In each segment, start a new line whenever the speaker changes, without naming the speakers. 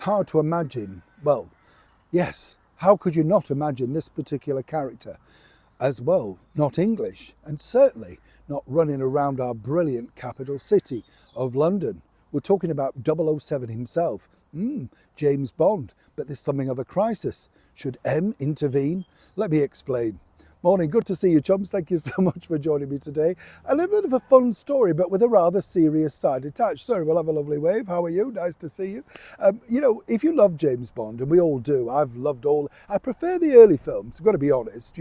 hard to imagine, well, yes, how could you not imagine this particular character as well, not English, and certainly not running around our brilliant capital city of London. We're talking about 007 himself, James Bond, but there's something of a crisis. Should M intervene? Let me explain. Morning, good to see you, chums. Thank you so much for joining me today. A little bit of a fun story, but with a rather serious side attached. Sorry, we'll have a lovely wave. How are you? Nice to see you. If you love James Bond, and we all do, I've loved I prefer the early films, I've got to be honest,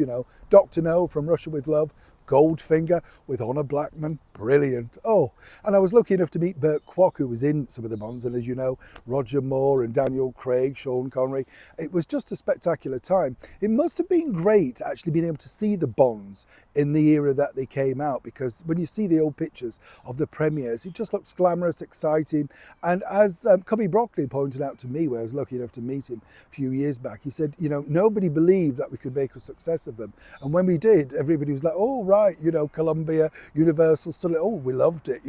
Dr. No, From Russia with Love, Goldfinger with Honor Blackman, brilliant. Oh, and I was lucky enough to meet Burt Kwok, who was in some of the Bonds, and as you know, Roger Moore and Daniel Craig, Sean Connery. It was just a spectacular time. It must have been great actually being able to see the Bonds in the era that they came out, because when you see the old pictures of the premieres, it just looks glamorous, exciting. And as Cubby Broccoli pointed out to me, where I was lucky enough to meet him a few years back, he said, nobody believed that we could make a success of them. And when we did, everybody was like, oh, right, Columbia, Universal, we loved it,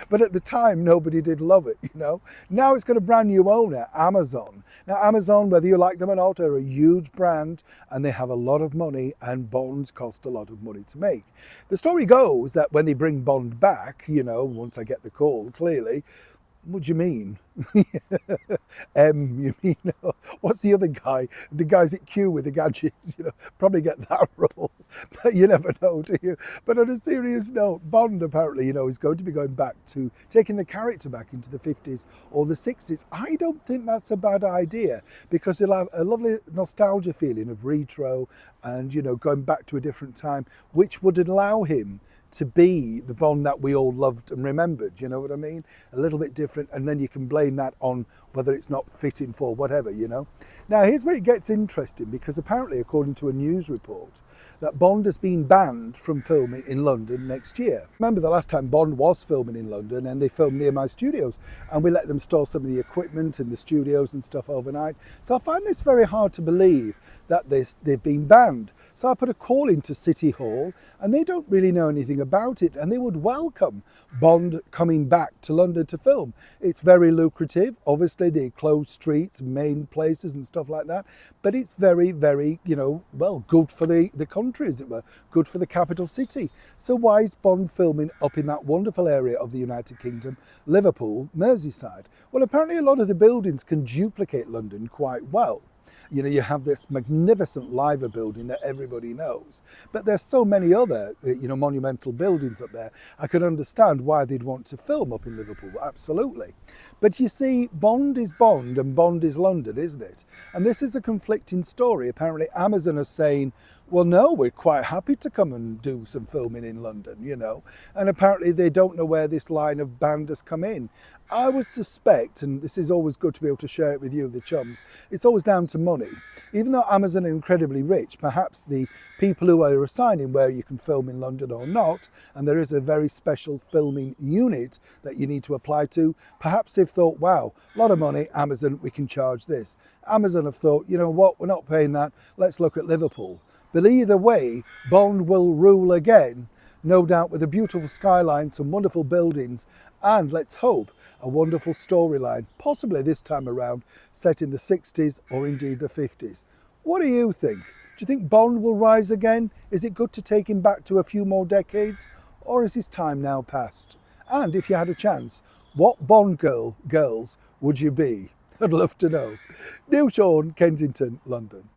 But at the time, nobody did love it, Now it's got a brand new owner, Amazon. Now, Amazon, whether you like them or not, are a huge brand, and they have a lot of money, and Bonds cost a lot of money to make. The story goes that when they bring Bond back, once I get the call, clearly, what do you mean? You mean, what's the other guy? The guys at Q with the gadgets, probably get that role. But you never know, do you? But on a serious note, Bond apparently, is going to be going back to taking the character back into the 50s or the 60s. I don't think that's a bad idea, because he'll have a lovely nostalgia feeling of retro and, going back to a different time, which would allow him to be the Bond that we all loved and remembered, you know what I mean? A little bit different, and then you can blame that on whether it's not fitting for whatever, Now, here's where it gets interesting, because apparently, according to a news report, that Bond has been banned from filming in London next year. Remember the last time Bond was filming in London, and they filmed near my studios, and we let them store some of the equipment in the studios and stuff overnight. So I find this very hard to believe that they've been banned. So I put a call into City Hall, and they don't really know anything about it, and they would welcome Bond coming back to London to film. It's very lucrative. Obviously, they close streets, main places and stuff like that, but it's very, very, good for the country, as it were, good for the capital city. So why is Bond filming up in that wonderful area of the United Kingdom, Liverpool, Merseyside? Well, apparently a lot of the buildings can duplicate London quite well. You have this magnificent Liver building that everybody knows, but there's so many other, monumental buildings up there. I can understand why they'd want to film up in Liverpool, absolutely. But you see, Bond is Bond and Bond is London, isn't it? And this is a conflicting story. Apparently Amazon are saying, well, no, we're quite happy to come and do some filming in London, And apparently they don't know where this line of band has come in. I would suspect, and this is always good to be able to share it with you, the chums, it's always down to money. Even though Amazon are incredibly rich, perhaps the people who are assigning where you can film in London or not, and there is a very special filming unit that you need to apply to, perhaps they've thought, wow, a lot of money, Amazon, we can charge this. Amazon have thought, you know what, we're not paying that, let's look at Liverpool. But either way, Bond will rule again, no doubt with a beautiful skyline, some wonderful buildings, and let's hope a wonderful storyline, possibly this time around set in the 60s or indeed the 50s. What do you think? Do you think Bond will rise again? Is it good to take him back to a few more decades, or is his time now past? And if you had a chance, what Bond girls would you be? I'd love to know. Neil Sean, Kensington, London.